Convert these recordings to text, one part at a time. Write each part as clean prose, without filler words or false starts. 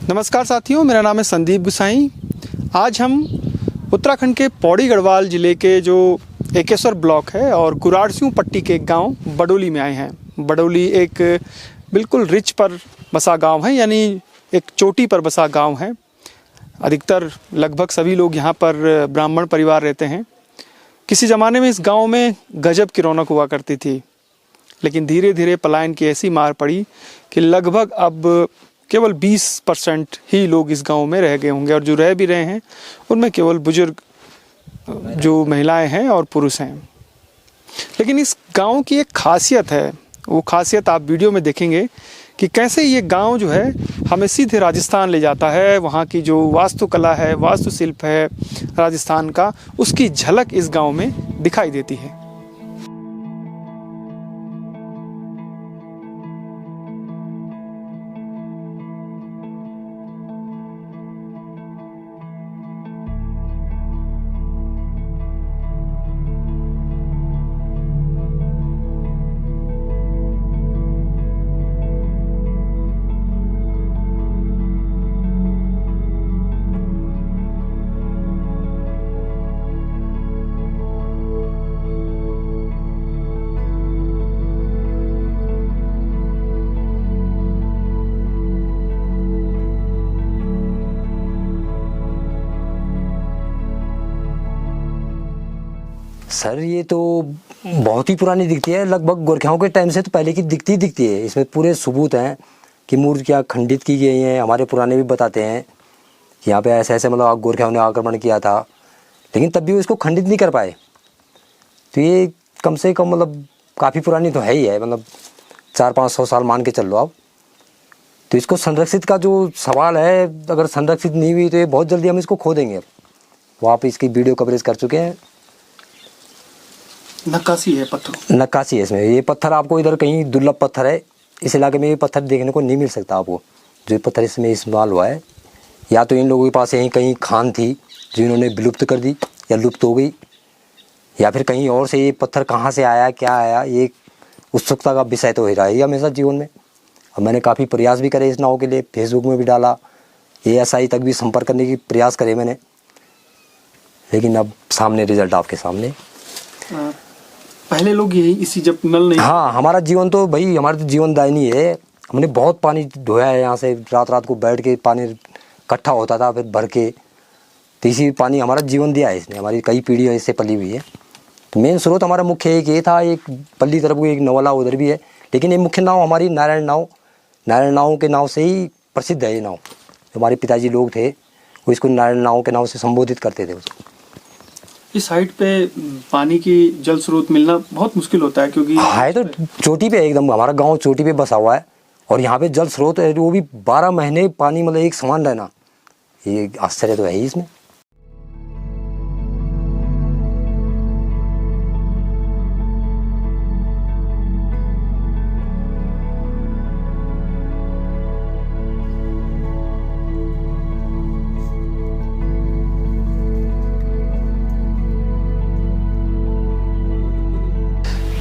नमस्कार साथियों, मेरा नाम है संदीप गुसाई। आज हम उत्तराखंड के पौड़ी गढ़वाल ज़िले के जो एकेश्वर ब्लॉक है और कुरारसियों पट्टी के एक गांव बडोली में आए हैं। बडोली एक बिल्कुल रिच पर बसा गांव है, यानी एक चोटी पर बसा गांव है। अधिकतर लगभग सभी लोग यहाँ पर ब्राह्मण परिवार रहते हैं। किसी ज़माने में इस गांव में गजब की रौनक हुआ करती थी, लेकिन धीरे धीरे पलायन की ऐसी मार पड़ी कि लगभग अब केवल 20% ही लोग इस गांव में रह गए होंगे, और जो रह भी रहे हैं उनमें केवल बुजुर्ग जो महिलाएं हैं और पुरुष हैं। लेकिन इस गांव की एक खासियत है, वो खासियत आप वीडियो में देखेंगे कि कैसे ये गांव जो है हमें सीधे राजस्थान ले जाता है। वहाँ की जो वास्तुकला है, वास्तुशिल्प है राजस्थान का, उसकी झलक इस गांव में दिखाई देती है। सर ये तो बहुत ही पुरानी दिखती है, लगभग गोरखाओं के टाइम से तो पहले की दिखती है। इसमें पूरे सबूत हैं कि मूर्तियाँ खंडित की गई हैं। हमारे पुराने भी बताते हैं कि यहाँ पे ऐसे ऐसे मतलब गोरखाओं ने आक्रमण किया था, लेकिन तब भी वो इसको खंडित नहीं कर पाए। तो ये कम से कम मतलब काफ़ी पुरानी तो है ही है, मतलब 400-500 साल मान के चल लो आप। तो इसको संरक्षित का जो सवाल है, अगर संरक्षित नहीं हुई तो ये बहुत जल्दी हम इसको खो देंगे। वो आप इसकी वीडियो कवरेज कर चुके हैं। नक्काशी है, पत्थर नक्काशी है इसमें। ये पत्थर आपको इधर कहीं दुर्लभ पत्थर है, इस इलाके में ये पत्थर देखने को नहीं मिल सकता आपको। जो पत्थर इसमें इस्तेमाल हुआ है, या तो इन लोगों के पास यहीं कहीं खान थी जो इन्होंने विलुप्त कर दी या लुप्त हो गई, या फिर कहीं और से ये पत्थर कहाँ से आया, क्या आया, ये उत्सुकता का विषय तो ही रहा है हमेशा जीवन में। और मैंने काफ़ी प्रयास भी करे इस नाव के लिए, फेसबुक में भी डाला, ASI तक भी संपर्क करने की प्रयास करे मैंने, लेकिन अब सामने रिजल्ट आपके सामने। पहले लोग यही इसी जब नल नहीं, हाँ, हमारा जीवन तो भाई हमारा तो जीवन दायनी है। हमने बहुत पानी ढोया है यहाँ से, रात रात को बैठ के पानी इकट्ठा होता था, फिर भर के, तो इसी पानी हमारा जीवन दिया है इसने। हमारी कई पीढ़ियाँ इससे पली हुई है। तो मेन स्रोत हमारा मुख्य एक ये था, एक पल्ली तरफ को एक नवला उधर भी है, लेकिन ये मुख्य नाव हमारी नारायण नाव के नाव से ही प्रसिद्ध है। ये नाव हमारे पिताजी लोग थे, वो इसको नारायण नाव के नाव से संबोधित करते थे उसको। इस साइड पे पानी की जल स्रोत मिलना बहुत मुश्किल होता है, क्योंकि है तो चोटी पे एकदम, हमारा गांव चोटी पे बसा हुआ है, और यहाँ पे जल स्रोत है वो भी 12 महीने पानी मतलब एक समान रहना, ये आश्चर्य तो है ही इसमें।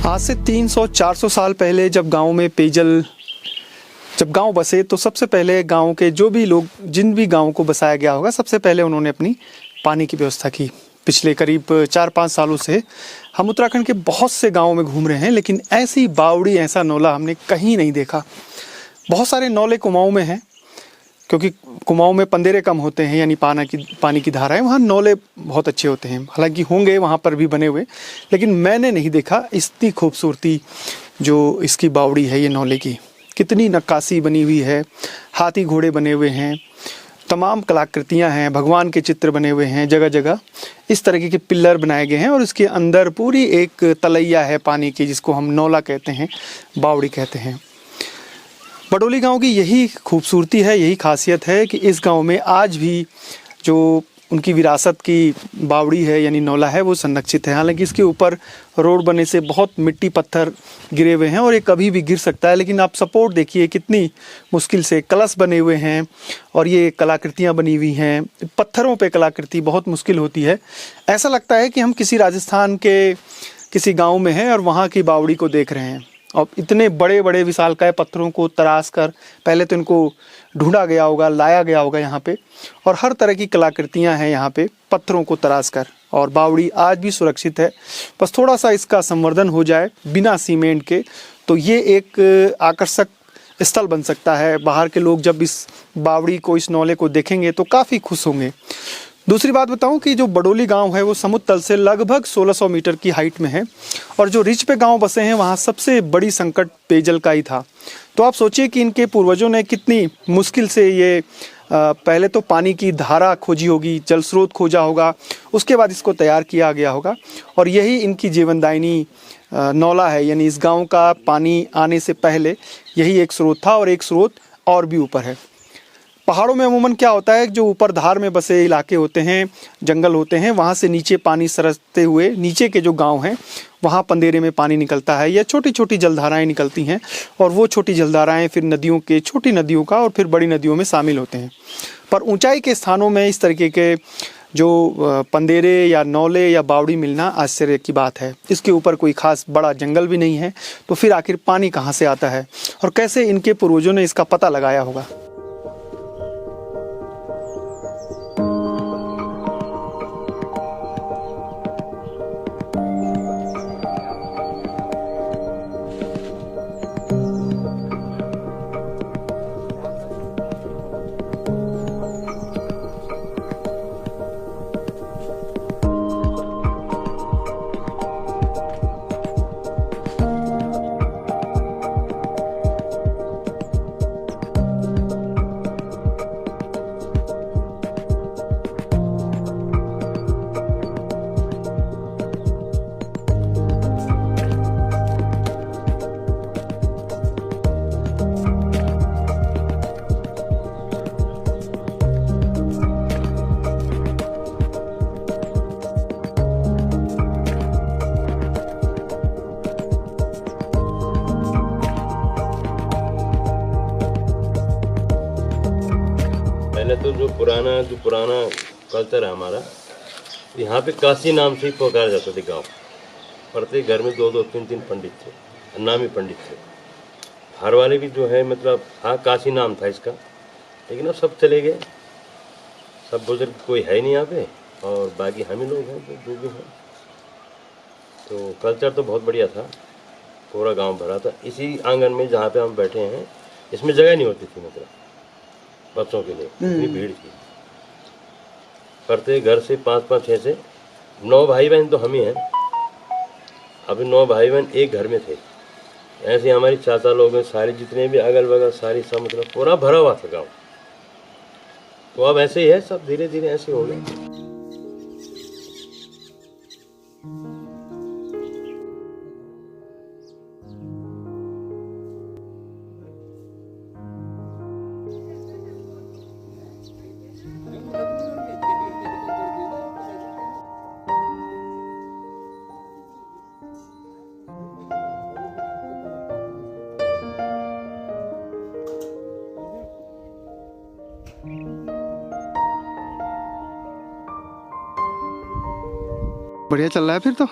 आज से 300-400 साल पहले जब गांव बसे तो सबसे पहले गांव के जो भी लोग, जिन भी गांव को बसाया गया होगा, सबसे पहले उन्होंने अपनी पानी की व्यवस्था की। पिछले करीब 4-5 सालों से हम उत्तराखंड के बहुत से गांवों में घूम रहे हैं, लेकिन ऐसी बावड़ी, ऐसा नौला हमने कहीं नहीं देखा। बहुत सारे नौले कुमाऊं में हैं, क्योंकि कुमाऊं में पंदेरे कम होते हैं, यानी पानी की धाराएं, वहाँ नौले बहुत अच्छे होते हैं। हालांकि होंगे वहाँ पर भी बने हुए, लेकिन मैंने नहीं देखा इतनी खूबसूरती जो इसकी बावड़ी है ये नौले की। कितनी नक्काशी बनी हुई है, हाथी घोड़े बने हुए हैं, तमाम कलाकृतियाँ हैं, भगवान के चित्र बने हुए हैं, जगह जगह इस तरह के पिल्लर बनाए गए हैं। और इसके अंदर पूरी एक तलैया है पानी की, जिसको हम नौला कहते हैं, बावड़ी कहते हैं। बडोली गांव की यही खूबसूरती है, यही खासियत है कि इस गांव में आज भी जो उनकी विरासत की बावड़ी है यानी नौला है वो संरक्षित है। हालांकि इसके ऊपर रोड बनने से बहुत मिट्टी पत्थर गिरे हुए हैं और ये कभी भी गिर सकता है, लेकिन आप सपोर्ट देखिए कितनी मुश्किल से कलश बने हुए हैं और ये कलाकृतियाँ बनी हुई हैं। पत्थरों पे कलाकृति बहुत मुश्किल होती है। ऐसा लगता है कि हम किसी राजस्थान के किसी गाँव में हैं और वहाँ की बावड़ी को देख रहे हैं। और इतने बड़े बड़े विशालकाय पत्थरों को तराश कर पहले तो इनको ढूंढा गया होगा, लाया गया होगा यहाँ पे, और हर तरह की कलाकृतियाँ हैं यहाँ पे पत्थरों को तराश कर। और बावड़ी आज भी सुरक्षित है, बस थोड़ा सा इसका संवर्धन हो जाए बिना सीमेंट के, तो ये एक आकर्षक स्थल बन सकता है। बाहर के लोग जब इस बावड़ी को, इस नौले को देखेंगे तो काफ़ी खुश होंगे। दूसरी बात बताऊं कि जो बडोली गांव है वो समुद्र तल से लगभग 1600 मीटर की हाइट में है, और जो रिच पे गांव बसे हैं वहाँ सबसे बड़ी संकट पेयजल का ही था। तो आप सोचिए कि इनके पूर्वजों ने कितनी मुश्किल से ये पहले तो पानी की धारा खोजी होगी, जल स्रोत खोजा होगा, उसके बाद इसको तैयार किया गया होगा, और यही इनकी जीवनदायिनी नौला है। यानी इस गाँव का पानी आने से पहले यही एक स्रोत था, और एक स्रोत और भी ऊपर है। पहाड़ों में अमूमन क्या होता है, जो ऊपर धार में बसे इलाके होते हैं, जंगल होते हैं, वहाँ से नीचे पानी सरसते हुए नीचे के जो गांव हैं वहाँ पंदेरे में पानी निकलता है, या छोटी छोटी जलधाराएं निकलती हैं, और वो छोटी जलधाराएं फिर नदियों के, छोटी नदियों का और फिर बड़ी नदियों में शामिल होते हैं। पर ऊंचाई के स्थानों में इस तरीके के जो पंदेरे या नौले या बावड़ी मिलना आश्चर्य की बात है। इसके ऊपर कोई खास बड़ा जंगल भी नहीं है, तो फिर आखिर पानी कहाँ से आता है और कैसे इनके पूर्वजों ने इसका पता लगाया होगा। पहले तो जो पुराना कल्चर है हमारा, यहाँ पे काशी नाम से ही पुकारा जाता था गाँव। प्रत्येक घर में 2-2, 3-3 पंडित थे, नामी पंडित थे। हर वाले भी जो है मतलब हाँ काशी नाम था इसका, लेकिन अब सब चले गए, सब बुजुर्ग कोई है नहीं यहाँ पे, और बाकी हम ही लोग हैं जो भी हैं। तो कल्चर तो बहुत बढ़िया था, पूरा गांव भरा था। इसी आंगन में जहाँ पे हम बैठे हैं, इसमें जगह नहीं होती थी मतलब बच्चों के लिए, इतनी भीड़ थी। प्रत्येक घर से 5-5, 6 से 9 भाई बहन तो हम ही हैं। अभी 9 भाई बहन एक घर में थे। ऐसे हमारी चाचा लोग हैं, सारे जितने भी अगल बगल सारी सब मतलब पूरा भरा हुआ था गाँव। तो अब ऐसे ही है, सब धीरे धीरे ऐसे हो गए। बढ़िया चल रहा है फिर तो।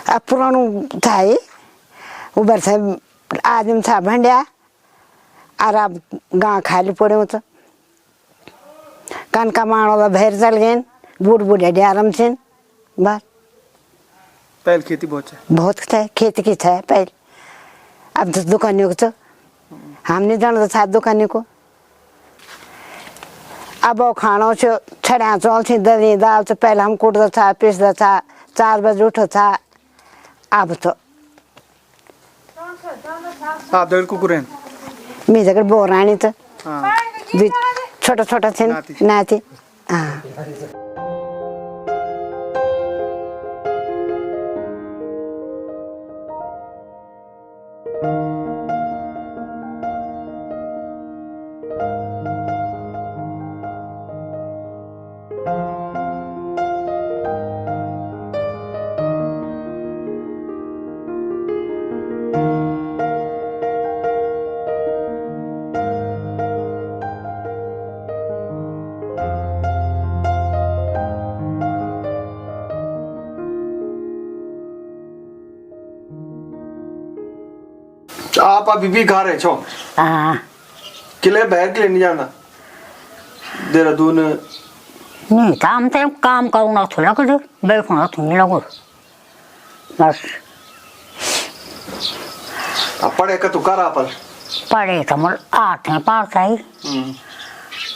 अब पुरानो था ही उबर से आदमी था भंडिया और अब गाँव खाली पड़े हो तो कन कमाण वाला भैर चल गए बूढ़ बूढ़े आराम से बस पहले खेती बहुत था खेती की था पहले अब तो दुकानियों को तो हम नहीं जानते था दुकानियों को अब वो खाना से छड़ा चौल थी दही दाल तो पहले हम कूटता था पीसता था 4 बजे उठता था अब तो आप दगड़ कुकुरेन मी जगह बोरानी तो हाँ छोटा छोटा थे नाती हाँ आप अभी भी घर है छो हाँ किले बाहर के लिए नहीं जाना देहरादून नहीं काम तो काम करूँगा थोड़ा कर बैठूंगा तो नहीं लगो बस आप पढ़े का तो कर आप पढ़े तो मर आते हैं पार था ही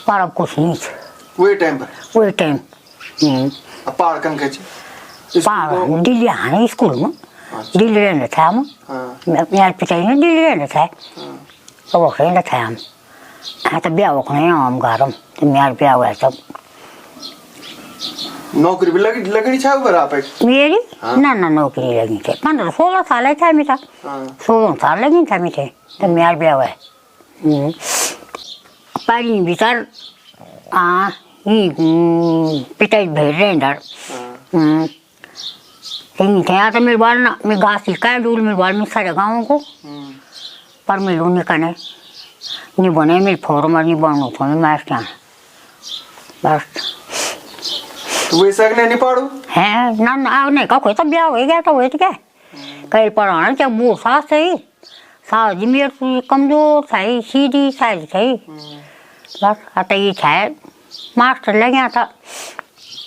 पर अब कुछ नहीं वही टाइम पर वही टाइम अब पहाड़ कन के पार दिल्ली आने स्कूल में दिल्ली रहने था हम मेरे पिताजी ने दिल्ली रहने था तो वो रहने था हम हाँ तो ब्याह को नहीं हम घर हम तो मेरे ब्याह हुआ सब नौकरी भी लगनी चाहिए ऊपर आप मेरी ना ना नौकरी लगी थे 15-16 साल था मेरा 16 साल लगी था मेरे तो मेरे ब्याह हुआ पानी भीतर पिताजी भेज रहे इधर थे तो मेरे बाल ना मैं घास सिखाया डूल मेरे बाल में सारे गाँव को पर मैं लूँ निकने नहीं बने मेरे फॉर्म नहीं बनू तो मैं मास्टर बस तो वैसे नहीं पढ़ो है ना ना नहीं का कोई तो ब्याह हो गया तो वही तो क्या कहीं पढ़ाना जब वो सास सही सास जी मेरे कमजोर था सीधी साइज थी बस आता ये छाए मास्टर लग गया था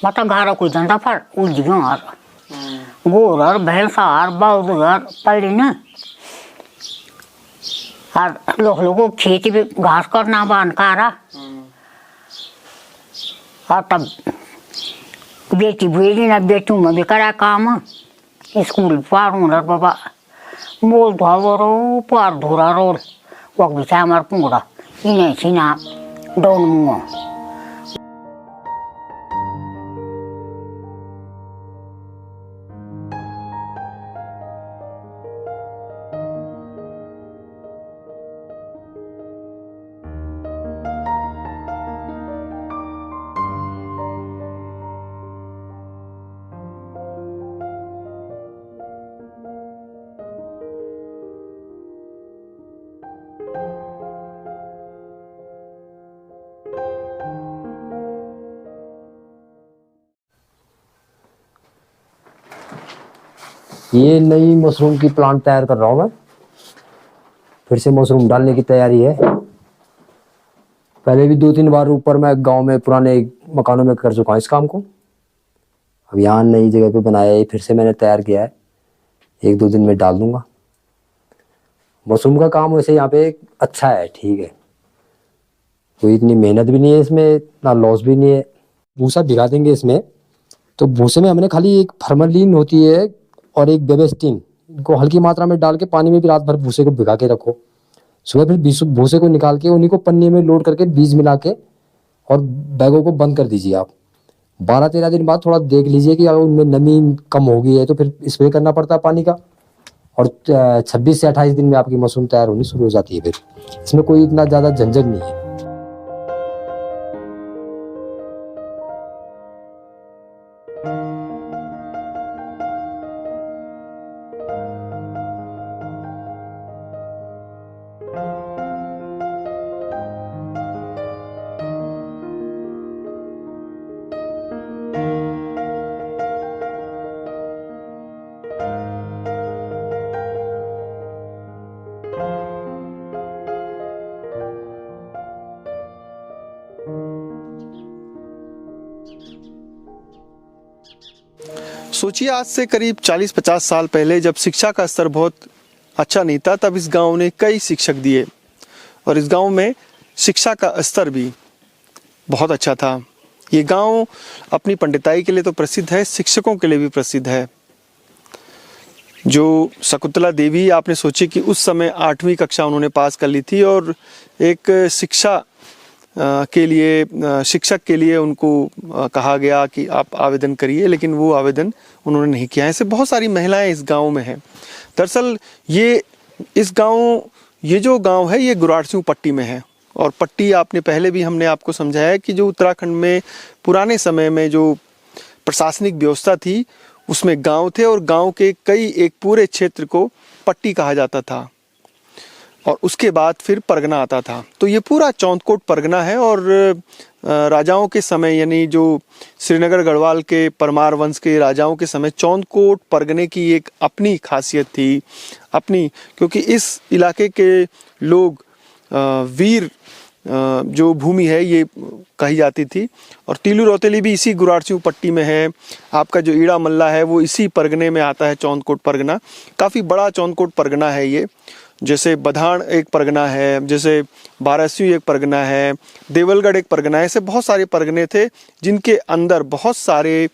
मतलब घर कोई धंधा फर उलझ गया और गोर और भैंसा और बौद और पड़ी ना और लोगों खेती भी घास करना बांध कारा और तब बेटी बेटी ना बेटू में भी करा काम स्कूल पारूँ बाबा मोल धोरो पार धोरा रोल वक भी था हमारा पुंगड़ा इन्हें सीना डोन मुँह ये नई मशरूम की प्लांट तैयार कर रहा हूँ मैं फिर से मशरूम डालने की तैयारी है पहले भी 2-3 बार ऊपर मैं गांव में पुराने मकानों में कर चुका हूँ इस काम को अब यहाँ नई जगह पे बनाया है फिर से मैंने तैयार किया है 1-2 दिन में डाल दूंगा मशरूम का काम वैसे यहाँ पे अच्छा है ठीक है कोई इतनी मेहनत भी नहीं है इसमें ना लॉस भी नहीं है भूसा भिगा देंगे इसमें तो भूसे में हमने खाली एक फॉर्मलिन होती है और एक बेबेस्टिन इनको हल्की मात्रा में डाल के पानी में भी रात भर भूसे को भिगा के रखो सुबह फिर भूसे को निकाल के उन्हीं को पन्नी में लोड करके बीज मिला के और बैगों को बंद कर दीजिए आप 12-13 दिन बाद थोड़ा देख लीजिए कि अगर उनमें नमी कम हो गई है तो फिर स्प्रे करना पड़ता है पानी का और 26 से 28 दिन में आपकी मशरूम तैयार होनी शुरू हो जाती है फिर इसमें कोई इतना ज़्यादा झंझट नहीं है सोचिए आज से करीब 40-50 साल पहले जब शिक्षा का स्तर बहुत अच्छा नहीं था, तब इस गांव ने कई शिक्षक दिए और इस गांव में शिक्षा का स्तर भी बहुत अच्छा था। ये गांव अपनी पंडिताई के लिए तो प्रसिद्ध है, शिक्षकों के लिए भी प्रसिद्ध है। जो शकुंतला देवी, आपने सोची कि उस समय 8वीं कक्षा उन्होंने पास कर ली थी और एक शिक्षक के लिए उनको कहा गया कि आप आवेदन करिए, लेकिन वो आवेदन उन्होंने नहीं किया। ऐसे बहुत सारी महिलाएं इस गांव में हैं। दरअसल ये जो गांव है ये गुराड़सियों पट्टी में है और पट्टी आपने पहले भी हमने आपको समझाया है कि जो उत्तराखंड में पुराने समय में जो प्रशासनिक व्यवस्था थी उसमें गांव थे और गांव के एक पूरे क्षेत्र को पट्टी कहा जाता था और उसके बाद फिर परगना आता था। तो ये पूरा चौंदकोट परगना है और राजाओं के समय यानी जो श्रीनगर गढ़वाल के परमार वंश के राजाओं के समय चौंदकोट परगने की एक अपनी खासियत थी, क्योंकि इस इलाके के लोग वीर जो भूमि है ये कही जाती थी और तीलू रौतेली भी इसी गुराड़सियों पट्टी में है। आपका जो ईड़ा मल्ला है वो इसी परगने में आता है, चौंदकोट परगना। काफ़ी बड़ा चौंदकोट परगना है ये। जैसे बधान एक परगना है, जैसे बारासियों एक परगना है, देवलगढ़ एक परगना है। ऐसे बहुत सारे परगने थे जिनके अंदर बहुत सारे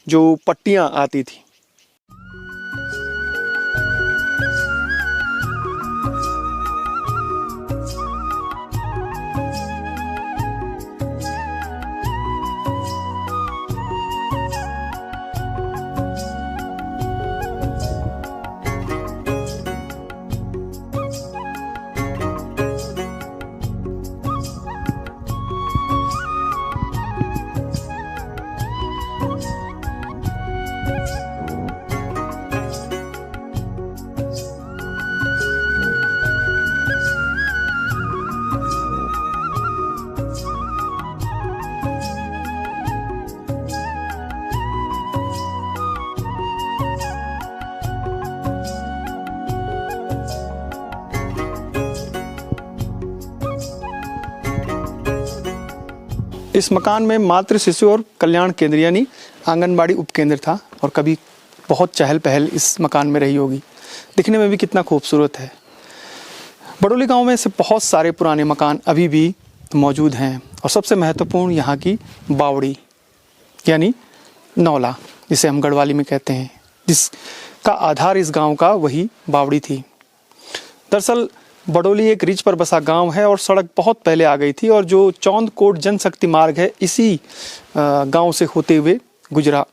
जो पट्टियाँ आती थी। इस मकान में मातृ शिशु और कल्याण केंद्र यानी आंगनबाड़ी उपकेंद्र था और कभी बहुत चहल पहल इस मकान में रही होगी। दिखने में भी कितना खूबसूरत है। बडोली गांव में से बहुत सारे पुराने मकान अभी भी मौजूद हैं और सबसे महत्वपूर्ण यहाँ की बावड़ी यानी नौला, जिसे हम गढ़वाली में कहते हैं, जिसका आधार इस गांव का वही बावड़ी थी। दरअसल बडोली एक रिज पर बसा गांव है और सड़क बहुत पहले आ गई थी और जो चौंदकोट जनशक्ति मार्ग है इसी गांव से होते हुए गुजरा।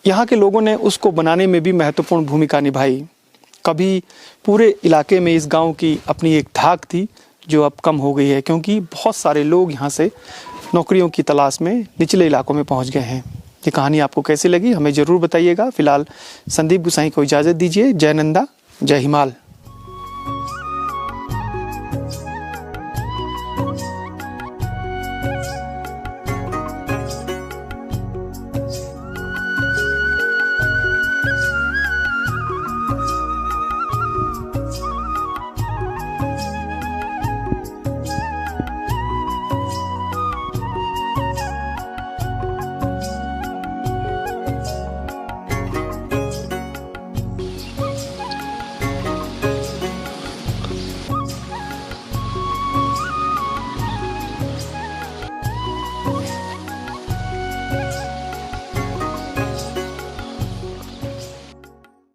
यहाँ के लोगों ने उसको बनाने में भी महत्वपूर्ण भूमिका निभाई। कभी पूरे इलाके में इस गांव की अपनी एक धाक थी जो अब कम हो गई है, क्योंकि बहुत सारे लोग यहाँ से नौकरियों की तलाश में निचले इलाकों में पहुँच गए हैं। ये कहानी आपको कैसी लगी हमें ज़रूर बताइएगा। फिलहाल संदीप गुसाई को इजाज़त दीजिए। जय नंदा, जय हिमाल।